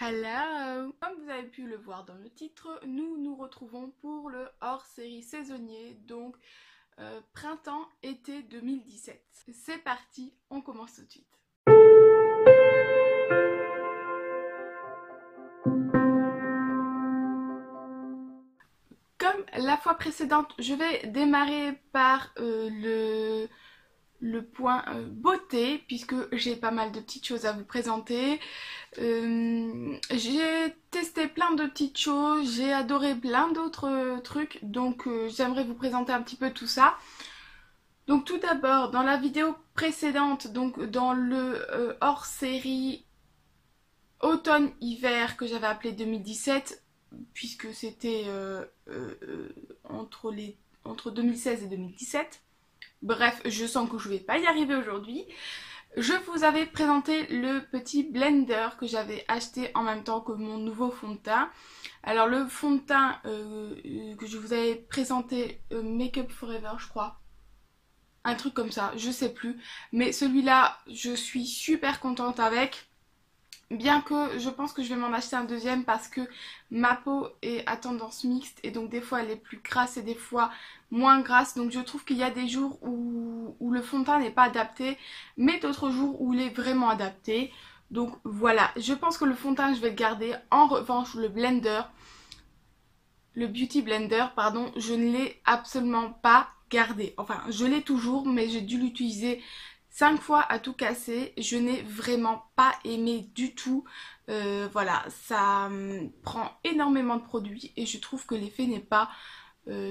Hello! Comme vous avez pu le voir dans le titre, nous nous retrouvons pour le hors-série saisonnier, donc printemps-été 2017. C'est parti, on commence tout de suite. Comme la fois précédente, je vais démarrer par le point beauté, puisque j'ai pas mal de petites choses à vous présenter. J'ai testé plein de petites choses, j'ai adoré plein d'autres trucs, donc j'aimerais vous présenter un petit peu tout ça. Donc tout d'abord, dans la vidéo précédente, donc dans le hors-série automne-hiver que j'avais appelé 2017, puisque c'était entre 2016 et 2017. Bref, je sens que je vais pas y arriver aujourd'hui. Je vous avais présenté le petit blender que j'avais acheté en même temps que mon nouveau fond de teint. Alors le fond de teint que je vous avais présenté, Make Up Forever je crois. Un truc comme ça, je sais plus. Mais celui-là, je suis super contente avec. Bien que je pense que je vais m'en acheter un deuxième parce que ma peau est à tendance mixte et donc des fois elle est plus grasse et des fois moins grasse. Donc je trouve qu'il y a des jours où le fond de teint n'est pas adapté, mais d'autres jours où il est vraiment adapté. Donc voilà, je pense que le fond de teint je vais le garder. En revanche le blender, le beauty blender pardon, je ne l'ai absolument pas gardé. Enfin je l'ai toujours mais j'ai dû l'utiliser 5 fois à tout casser, je n'ai vraiment pas aimé du tout. Voilà, ça prend énormément de produits et je trouve que l'effet n'est pas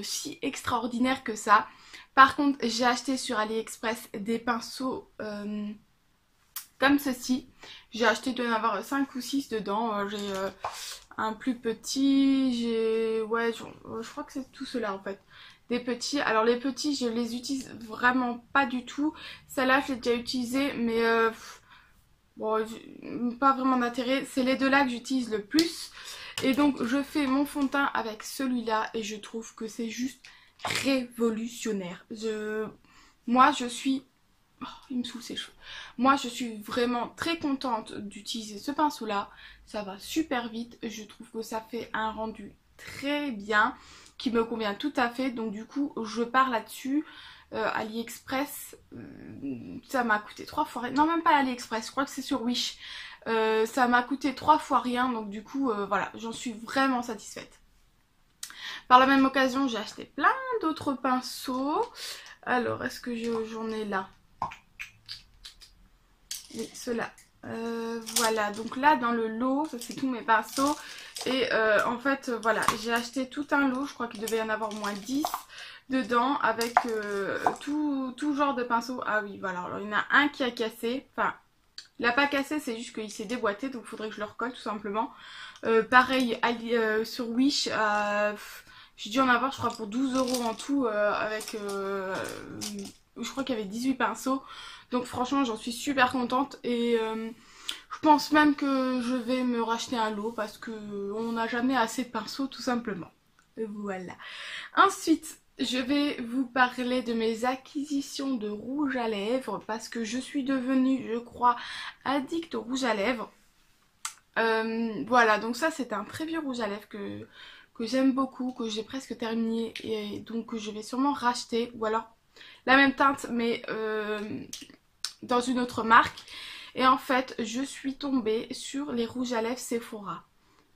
si extraordinaire que ça. Par contre, j'ai acheté sur AliExpress des pinceaux comme ceci. J'ai acheté, il doit y en avoir 5 ou 6 dedans. J'ai un plus petit, ouais, je crois que c'est tout cela en fait. Des petits, alors les petits je les utilise vraiment pas du tout. Celle-là je l'ai déjà utilisée mais bon, pas vraiment d'intérêt. C'est les deux là que j'utilise le plus. Et donc je fais mon fond de teint avec celui-là et je trouve que c'est juste révolutionnaire. Moi je suis... Oh, il me saoule ses cheveux. Moi je suis vraiment très contente d'utiliser ce pinceau là. Ça va super vite. Je trouve que ça fait un rendu très bien qui me convient tout à fait. Donc du coup je pars là-dessus. AliExpress, ça m'a coûté 3 fois rien. Non même pas AliExpress, je crois que c'est sur Wish. Ça m'a coûté 3 fois rien. Donc du coup voilà, j'en suis vraiment satisfaite. Par la même occasion j'ai acheté plein d'autres pinceaux. Alors est-ce que j'en ai là? Oui, ceux-là. Voilà, donc là dans le lot, ça c'est tous mes pinceaux. Et en fait, voilà, j'ai acheté tout un lot, je crois qu'il devait y en avoir au moins 10 dedans, avec tout genre de pinceaux. Ah oui, voilà, alors il y en a un qui a cassé, enfin, il n'a pas cassé, c'est juste qu'il s'est déboîté, donc il faudrait que je le recolle tout simplement. Pareil, sur Wish, j'ai dû en avoir, je crois, pour 12 € en tout, avec... je crois qu'il y avait 18 pinceaux. Donc franchement j'en suis super contente et je pense même que je vais me racheter un lot parce que on n'a jamais assez de pinceaux tout simplement. Voilà. Ensuite je vais vous parler de mes acquisitions de rouge à lèvres parce que je suis devenue, je crois, addict au rouge à lèvres. Voilà, donc ça c'est un très vieux rouge à lèvres que j'aime beaucoup, que j'ai presque terminé et donc que je vais sûrement racheter ou alors la même teinte mais dans une autre marque. Et en fait je suis tombée sur les rouges à lèvres Sephora.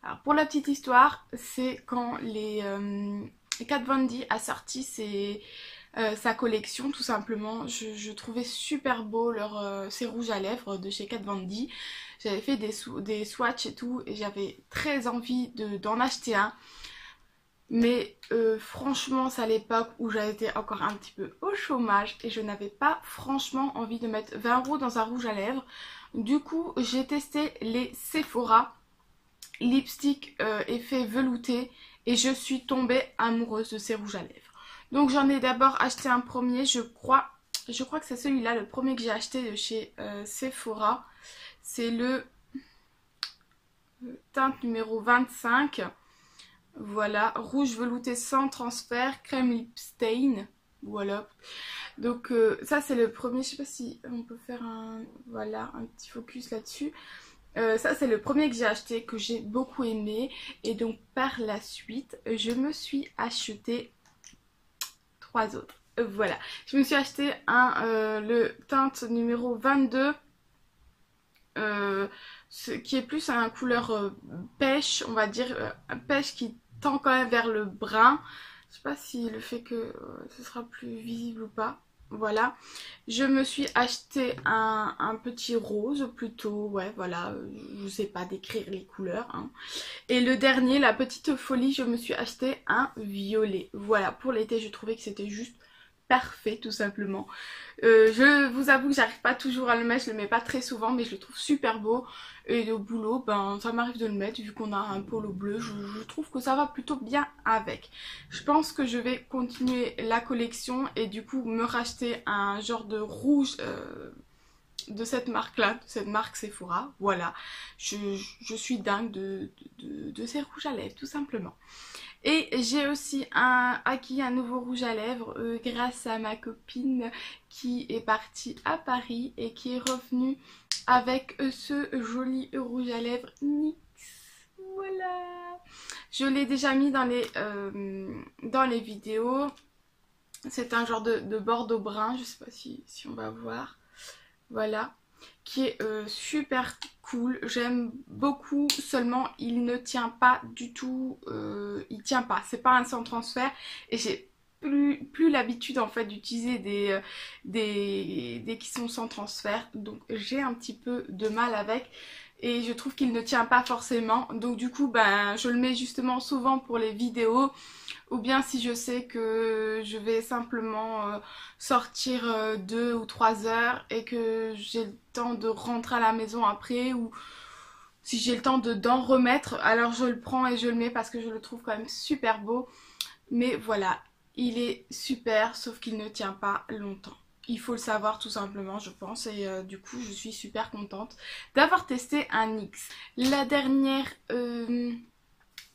Alors pour la petite histoire, c'est quand Kat Von D a sorti sa collection tout simplement. Je trouvais super beau ces rouges à lèvres de chez Kat Von D. J'avais fait des swatchs et tout et j'avais très envie d'en acheter un. Mais franchement c'est à l'époque où j'étais encore un petit peu au chômage et je n'avais pas franchement envie de mettre 20 € dans un rouge à lèvres. Du coup j'ai testé les Sephora lipstick effet velouté et je suis tombée amoureuse de ces rouges à lèvres. Donc j'en ai d'abord acheté un premier, je crois que c'est celui-là, le premier que j'ai acheté de chez Sephora. C'est le teinte numéro 25. Voilà, rouge velouté sans transfert, crème lip stain. Voilà. Donc ça c'est le premier, je sais pas si on peut faire voilà, un petit focus là-dessus. Ça c'est le premier que j'ai acheté, que j'ai beaucoup aimé. Et donc par la suite, je me suis acheté 3 autres. Voilà, je me suis acheté le teinte numéro 22. Qui est plus un couleur pêche, on va dire, pêche qui tend quand même vers le brun. Je sais pas si le fait que ce sera plus visible ou pas. Voilà, je me suis acheté un petit rose plutôt, ouais voilà, je sais pas décrire les couleurs, hein. Et le dernier, la petite folie, je me suis acheté un violet. Voilà, pour l'été je trouvais que c'était juste parfait tout simplement. Je vous avoue que j'arrive pas toujours à le mettre, je le mets pas très souvent mais je le trouve super beau. Et au boulot, ben ça m'arrive de le mettre vu qu'on a un polo bleu, je trouve que ça va plutôt bien avec. Je pense que je vais continuer la collection et du coup me racheter un genre de rouge de cette marque là, de cette marque Sephora. Voilà, je suis dingue de ces rouges à lèvres tout simplement. Et j'ai aussi acquis un nouveau rouge à lèvres grâce à ma copine qui est partie à Paris et qui est revenue avec ce joli rouge à lèvres NYX. Voilà. Je l'ai déjà mis dans les vidéos. C'est un genre de bordeaux brun, je sais pas si on va voir. Voilà. Qui est super cool, j'aime beaucoup, seulement il ne tient pas du tout, il tient pas, c'est pas un sans transfert et j'ai plus l'habitude en fait d'utiliser des qui sont sans transfert, donc j'ai un petit peu de mal avec et je trouve qu'il ne tient pas forcément, donc du coup ben je le mets justement souvent pour les vidéos ou bien si je sais que je vais simplement sortir 2 ou 3 heures et que j'ai le temps de rentrer à la maison après ou si j'ai le temps d'en remettre, alors je le prends et je le mets parce que je le trouve quand même super beau. Mais voilà, il est super sauf qu'il ne tient pas longtemps. Il faut le savoir tout simplement je pense et du coup je suis super contente d'avoir testé un NYX. La dernière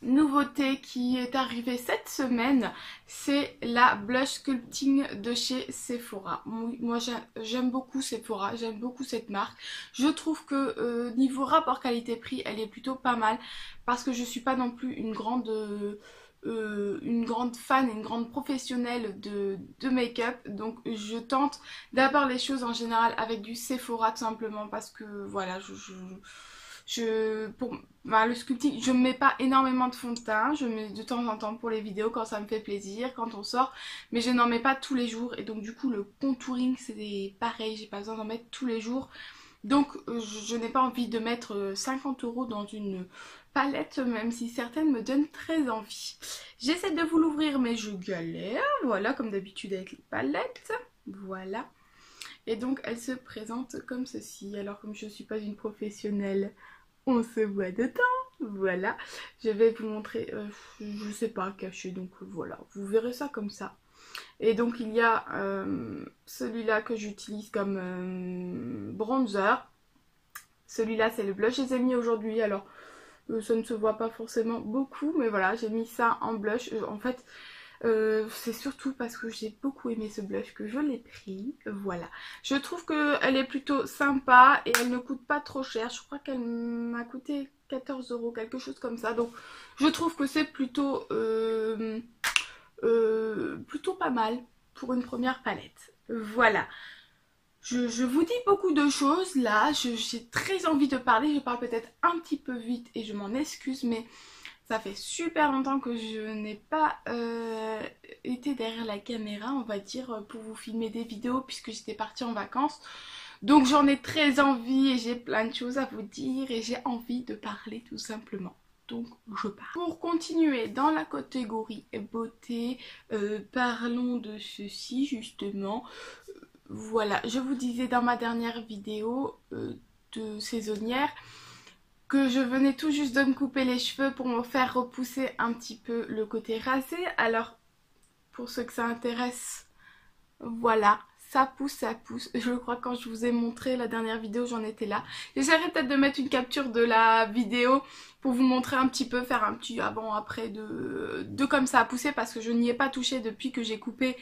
nouveauté qui est arrivée cette semaine, c'est la blush sculpting de chez Sephora. Moi j'aime beaucoup Sephora, j'aime beaucoup cette marque. Je trouve que niveau rapport qualité-prix, elle est plutôt pas mal parce que je suis pas non plus une grande fan, une grande professionnelle de make-up, donc je tente d'abord les choses en général avec du Sephora tout simplement parce que voilà, le sculpting, je ne mets pas énormément de fond de teint, je mets de temps en temps pour les vidéos quand ça me fait plaisir, quand on sort, mais je n'en mets pas tous les jours et donc du coup le contouring c'est pareil, j'ai pas besoin d'en mettre tous les jours. Donc je n'ai pas envie de mettre 50 € dans une palette, même si certaines me donnent très envie. J'essaie de vous l'ouvrir mais je galère, voilà comme d'habitude avec les palettes, voilà. Et donc elle se présente comme ceci, alors comme je ne suis pas une professionnelle, on se voit dedans, voilà. Je vais vous montrer, je sais pas caché, donc voilà, vous verrez ça comme ça. Et donc il y a celui-là que j'utilise comme bronzer. Celui-là c'est le blush, je les ai mis aujourd'hui, alors ça ne se voit pas forcément beaucoup, mais voilà, j'ai mis ça en blush. En fait, c'est surtout parce que j'ai beaucoup aimé ce blush que je l'ai pris, voilà. Je trouve qu'elle est plutôt sympa et elle ne coûte pas trop cher, je crois qu'elle m'a coûté 14 € quelque chose comme ça, donc je trouve que c'est plutôt pas mal pour une première palette, voilà. Je vous dis beaucoup de choses là, j'ai très envie de parler, je parle peut-être un petit peu vite et je m'en excuse, mais ça fait super longtemps que je n'ai pas été derrière la caméra, on va dire, pour vous filmer des vidéos puisque j'étais partie en vacances. Donc j'en ai très envie et j'ai plein de choses à vous dire et j'ai envie de parler tout simplement. Donc je parle. Pour continuer dans la catégorie beauté, parlons de ceci justement. Voilà, je vous disais dans ma dernière vidéo de saisonnière que je venais tout juste de me couper les cheveux pour me faire repousser un petit peu le côté rasé. Alors, pour ceux que ça intéresse, voilà, ça pousse, ça pousse. Je crois que quand je vous ai montré la dernière vidéo, j'en étais là. J'essaierai peut-être de mettre une capture de la vidéo pour vous montrer un petit peu, faire un petit avant-après de comme ça a poussé parce que je n'y ai pas touché depuis que j'ai coupé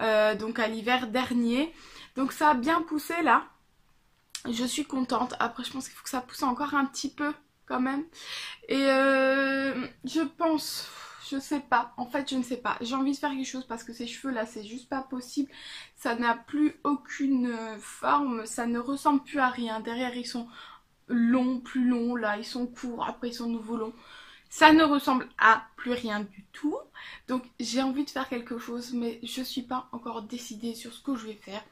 donc à l'hiver dernier. Donc ça a bien poussé là. Je suis contente. Après je pense qu'il faut que ça pousse encore un petit peu quand même. Et je pense... Je sais pas, en fait je ne sais pas. J'ai envie de faire quelque chose parce que ces cheveux là c'est juste pas possible. Ça n'a plus aucune forme, ça ne ressemble plus à rien. Derrière ils sont longs, plus longs, là ils sont courts, après ils sont nouveaux longs. Ça ne ressemble à plus rien du tout. Donc j'ai envie de faire quelque chose mais je suis pas encore décidée sur ce que je vais faire.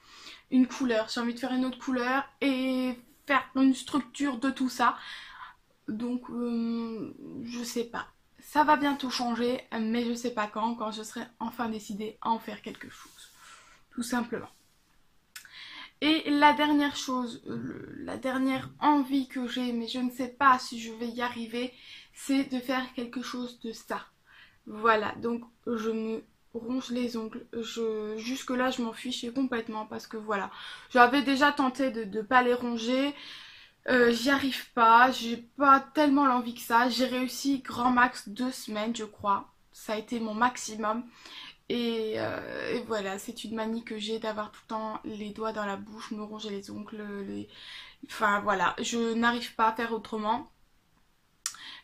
Une couleur, j'ai envie de faire une autre couleur et faire une structure de tout ça. Donc je sais pas. Ça va bientôt changer, mais je sais pas quand je serai enfin décidée à en faire quelque chose. Tout simplement. Et la dernière chose, la dernière envie que j'ai, mais je ne sais pas si je vais y arriver, c'est de faire quelque chose de ça. Voilà, donc je me ronge les ongles. Jusque là je m'en fichais complètement parce que voilà. J'avais déjà tenté de ne pas les ronger. J'y arrive pas, j'ai pas tellement l'envie que ça. J'ai réussi grand max 2 semaines je crois. Ça a été mon maximum. Et voilà, c'est une manie que j'ai d'avoir tout le temps les doigts dans la bouche, me ronger les ongles, enfin voilà, je n'arrive pas à faire autrement.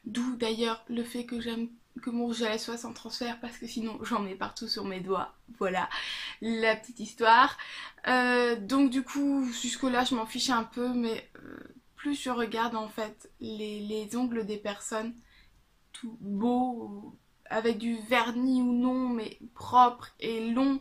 D'où d'ailleurs le fait que j'aime que mon rouge à lèvres soit sans transfert parce que sinon j'en mets partout sur mes doigts. Voilà la petite histoire. Donc du coup jusque là je m'en fichais un peu mais plus je regarde en fait les ongles des personnes tout beaux avec du vernis ou non mais propre et long,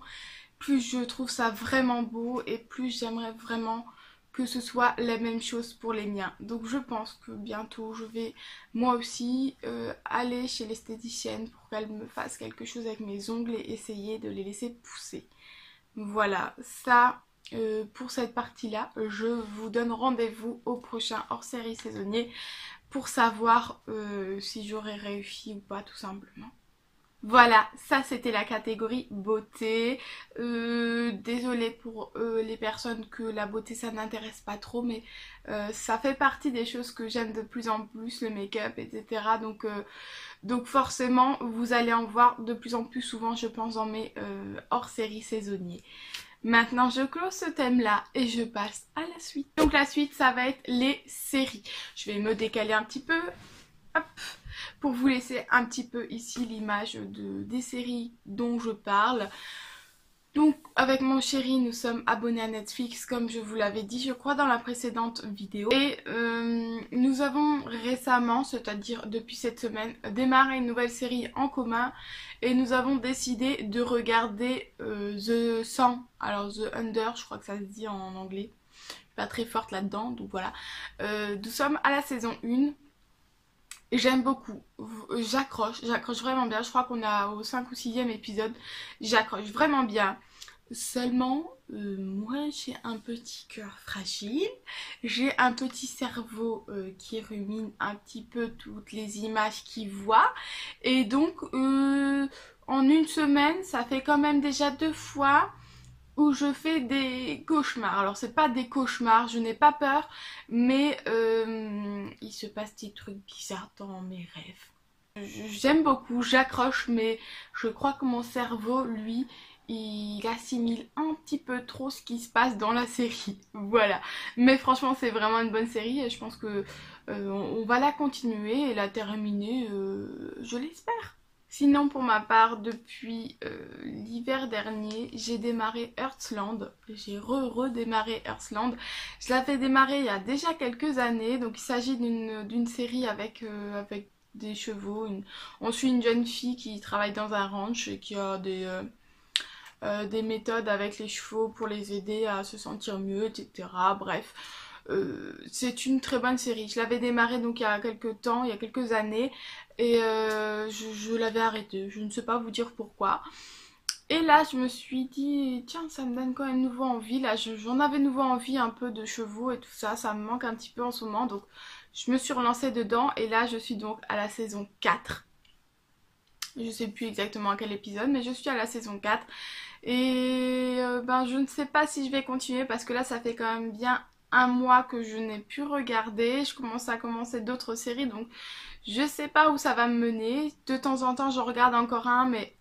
plus je trouve ça vraiment beau et plus j'aimerais vraiment que ce soit la même chose pour les miens. Donc je pense que bientôt je vais moi aussi aller chez l'esthéticienne pour qu'elle me fasse quelque chose avec mes ongles et essayer de les laisser pousser. Voilà, ça pour cette partie-là, je vous donne rendez-vous au prochain hors-série saisonnier pour savoir si j'aurai réussi ou pas tout simplement. Voilà, ça c'était la catégorie beauté. Désolée pour les personnes que la beauté ça n'intéresse pas trop, mais ça fait partie des choses que j'aime de plus en plus, le make-up, etc. Donc forcément, vous allez en voir de plus en plus souvent, je pense, dans mes hors-série saisonniers. Maintenant, je close ce thème-là et je passe à la suite. Donc la suite, ça va être les séries. Je vais me décaler un petit peu. Hop, pour vous laisser un petit peu ici l'image des séries dont je parle. Donc avec mon chéri nous sommes abonnés à Netflix comme je vous l'avais dit je crois dans la précédente vidéo. Et nous avons récemment, c'est-à-dire depuis cette semaine, démarré une nouvelle série en commun. Et nous avons décidé de regarder The 100, alors The Under je crois que ça se dit en anglais. Je suis pas très forte là-dedans donc voilà. Nous sommes à la saison 1. J'aime beaucoup, j'accroche vraiment bien, je crois qu'on est au 5 ou 6e épisode, j'accroche vraiment bien. Seulement, moi j'ai un petit cœur fragile, j'ai un petit cerveau qui rumine un petit peu toutes les images qu'il voit. Et donc, en une semaine, ça fait quand même déjà 2 fois où je fais des cauchemars. Alors c'est pas des cauchemars, je n'ai pas peur, mais il se passe des trucs bizarres dans mes rêves. J'aime beaucoup, j'accroche, mais je crois que mon cerveau, lui, il assimile un petit peu trop ce qui se passe dans la série. Voilà. Mais franchement, c'est vraiment une bonne série et je pense que on va la continuer et la terminer, je l'espère. Sinon pour ma part, depuis l'hiver dernier, j'ai démarré Heartland. J'ai redémarré Heartland. Je l'avais démarré il y a déjà quelques années. Donc il s'agit d'une série avec des chevaux. On suit une jeune fille qui travaille dans un ranch et qui a des méthodes avec les chevaux pour les aider à se sentir mieux, etc. Bref. C'est une très bonne série. Je l'avais démarré donc il y a quelques temps, il y a quelques années. Et je l'avais arrêté, je ne sais pas vous dire pourquoi. Et là je me suis dit, tiens ça me donne quand même nouveau envie. Là j'en avais nouveau envie un peu de chevaux et tout ça, ça me manque un petit peu en ce moment. Donc je me suis relancée dedans et là je suis donc à la saison 4. Je sais plus exactement à quel épisode mais je suis à la saison 4. Et ben je ne sais pas si je vais continuer parce que là ça fait quand même bien un mois que je n'ai pu regarder. Je commence à commencer d'autres séries donc je sais pas où ça va me mener. De temps en temps j'en regarde encore un mais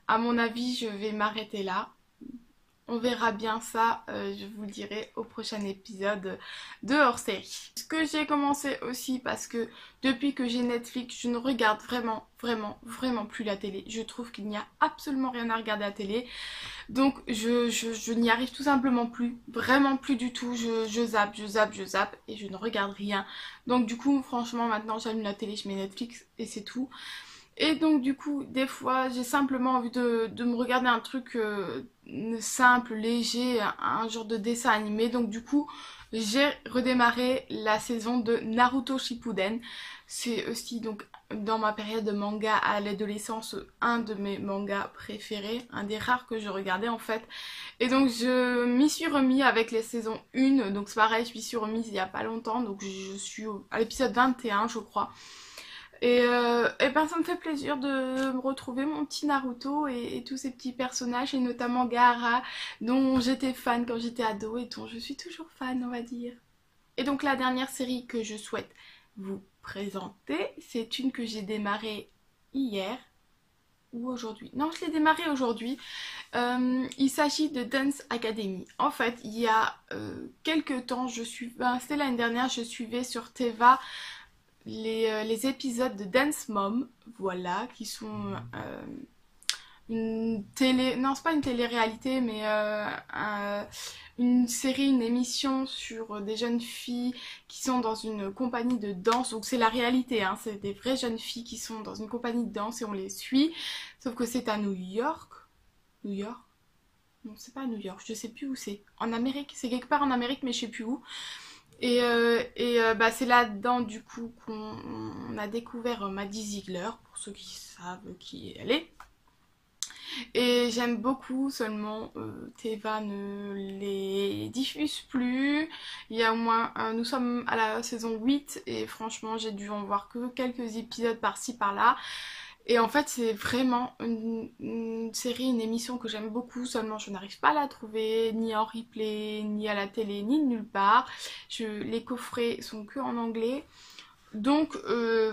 à mon avis je vais m'arrêter là. On verra bien ça, je vous le dirai au prochain épisode de hors-série. Ce que j'ai commencé aussi parce que depuis que j'ai Netflix, je ne regarde vraiment plus la télé. Je trouve qu'il n'y a absolument rien à regarder à la télé. Donc je n'y arrive tout simplement plus, vraiment plus du tout. Je zappe et je ne regarde rien. Donc du coup, franchement, maintenant j'allume la télé, je mets Netflix et c'est tout. Et donc du coup, des fois, j'ai simplement envie de me regarder un truc simple, léger, un genre de dessin animé. Donc du coup, j'ai redémarré la saison de Naruto Shippuden. C'est aussi donc dans ma période de manga à l'adolescence un de mes mangas préférés, un des rares que je regardais en fait. Et donc je m'y suis remis avec les saisons 1, donc c'est pareil, je m'y suis remise il y a pas longtemps, donc je suis à l'épisode 21 je crois. Et ben ça me fait plaisir de me retrouver mon petit Naruto et tous ces petits personnages, et notamment Gaara, dont j'étais fan quand j'étais ado et dont je suis toujours fan, on va dire. Et donc la dernière série que je souhaite vous présenter, c'est une que j'ai démarrée hier ou aujourd'hui. Non, je l'ai démarrée aujourd'hui. Il s'agit de Dance Academy. En fait, il y a quelques temps, c'était l'année dernière, je suivais sur Teva les épisodes de Dance Mom, voilà, qui sont une télé... Non, c'est pas une télé-réalité, mais une série, une émission sur des jeunes filles qui sont dans une compagnie de danse. Donc c'est la réalité, hein, c'est des vraies jeunes filles qui sont dans une compagnie de danse et on les suit. Sauf que c'est à New York. New York? Non, c'est pas à New York, je sais plus où c'est. En Amérique, c'est quelque part en Amérique, mais je sais plus où. Et bah, c'est là-dedans du coup qu'on a découvert Maddie Ziegler, pour ceux qui savent qui elle est. Et j'aime beaucoup, seulement Teva ne les diffuse plus. Il y a au moins, nous sommes à la saison 8 et franchement j'ai dû en voir que quelques épisodes par-ci par-là. Et en fait c'est vraiment une série, une émission que j'aime beaucoup, seulement je n'arrive pas à la trouver, ni en replay, ni à la télé, ni nulle part. Les coffrets sont que en anglais. Donc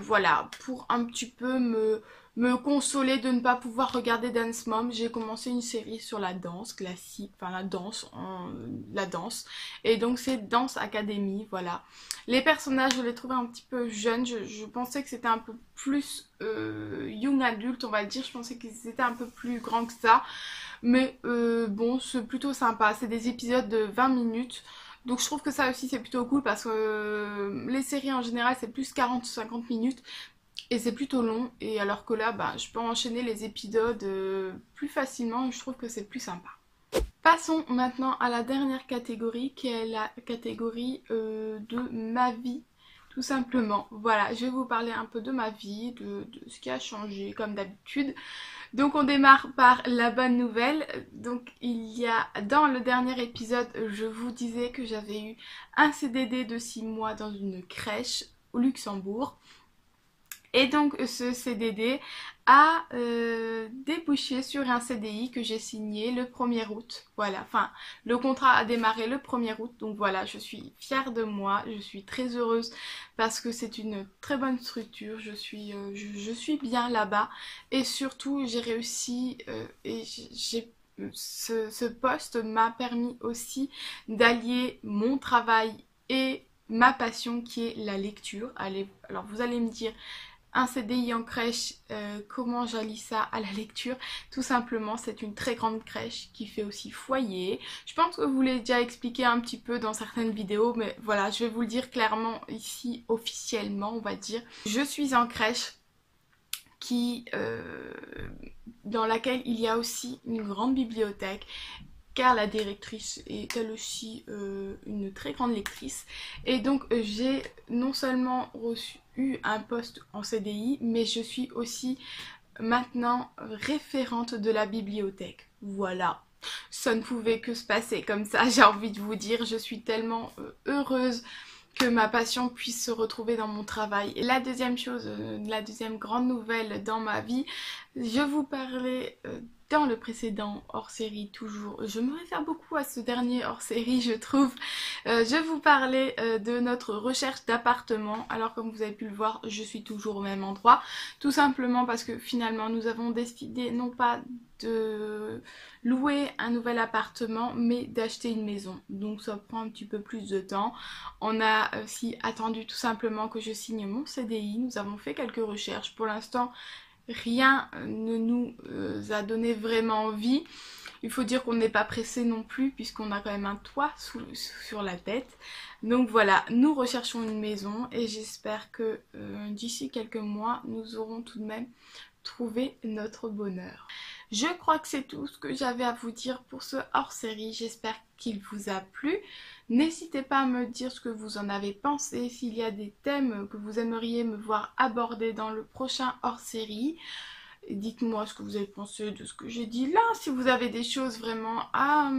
voilà, pour un petit peu me consoler de ne pas pouvoir regarder Dance Mom, j'ai commencé une série sur la danse classique, enfin la danse. Et donc c'est Dance Academy, voilà. Les personnages, je les trouvais un petit peu jeunes, je pensais que c'était un peu plus young adulte, on va dire, je pensais qu'ils étaient un peu plus grands que ça. Mais bon, c'est plutôt sympa, c'est des épisodes de 20 minutes. Donc je trouve que ça aussi c'est plutôt cool parce que les séries en général c'est plus 40 ou 50 minutes et c'est plutôt long, et alors que là bah, je peux enchaîner les épisodes plus facilement et je trouve que c'est plus sympa. Passons maintenant à la dernière catégorie qui est la catégorie de ma vie. Tout simplement, voilà, je vais vous parler un peu de ma vie, de ce qui a changé comme d'habitude. Donc on démarre par la bonne nouvelle. Donc il y a, dans le dernier épisode, je vous disais que j'avais eu un CDD de 6 mois dans une crèche au Luxembourg. Et donc ce CDD a débouché sur un CDI que j'ai signé le 1er août. Voilà, enfin le contrat a démarré le 1er août. Donc voilà, je suis fière de moi, je suis très heureuse parce que c'est une très bonne structure. Je suis bien là-bas et surtout j'ai réussi et ce poste m'a permis aussi d'allier mon travail et ma passion qui est la lecture. Allez, alors vous allez me dire, un CDI en crèche, comment j'allie ça à la lecture? Tout simplement, c'est une très grande crèche qui fait aussi foyer. Je pense que vous l'avez déjà expliqué un petit peu dans certaines vidéos, mais voilà, je vais vous le dire clairement ici, officiellement, on va dire. Je suis en crèche dans laquelle il y a aussi une grande bibliothèque, car la directrice est elle aussi une très grande lectrice. Et donc j'ai non seulement eu un poste en CDI, mais je suis aussi maintenant référente de la bibliothèque. Voilà, ça ne pouvait que se passer comme ça, j'ai envie de vous dire. Je suis tellement heureuse que ma passion puisse se retrouver dans mon travail. Et la deuxième chose, la deuxième grande nouvelle dans ma vie, je vous parlais dans le précédent hors-série, toujours, je me réfère beaucoup à ce dernier hors-série, je trouve, je vous parlais de notre recherche d'appartement. Alors comme vous avez pu le voir, je suis toujours au même endroit, tout simplement parce que finalement nous avons décidé non pas de louer un nouvel appartement mais d'acheter une maison, donc ça prend un petit peu plus de temps. On a aussi attendu tout simplement que je signe mon CDI. Nous avons fait quelques recherches, pour l'instant rien ne nous a donné vraiment envie. Il faut dire qu'on n'est pas pressé non plus puisqu'on a quand même un toit sur la tête. Donc voilà, nous recherchons une maison et j'espère que d'ici quelques mois nous aurons tout de même trouvé notre bonheur. Je crois que c'est tout ce que j'avais à vous dire pour ce hors-série. J'espère qu'il vous a plu. N'hésitez pas à me dire ce que vous en avez pensé, s'il y a des thèmes que vous aimeriez me voir aborder dans le prochain hors-série. Dites-moi ce que vous avez pensé de ce que j'ai dit là. Si vous avez des choses vraiment à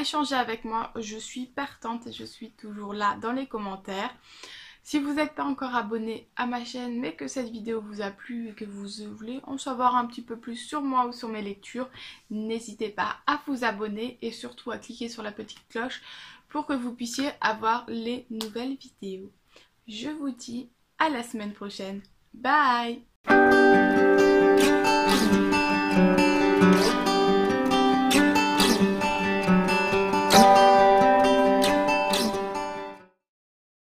échanger avec moi, je suis partante et je suis toujours là dans les commentaires. Si vous n'êtes pas encore abonné à ma chaîne mais que cette vidéo vous a plu et que vous voulez en savoir un petit peu plus sur moi ou sur mes lectures, n'hésitez pas à vous abonner et surtout à cliquer sur la petite cloche pour que vous puissiez avoir les nouvelles vidéos. Je vous dis à la semaine prochaine. Bye!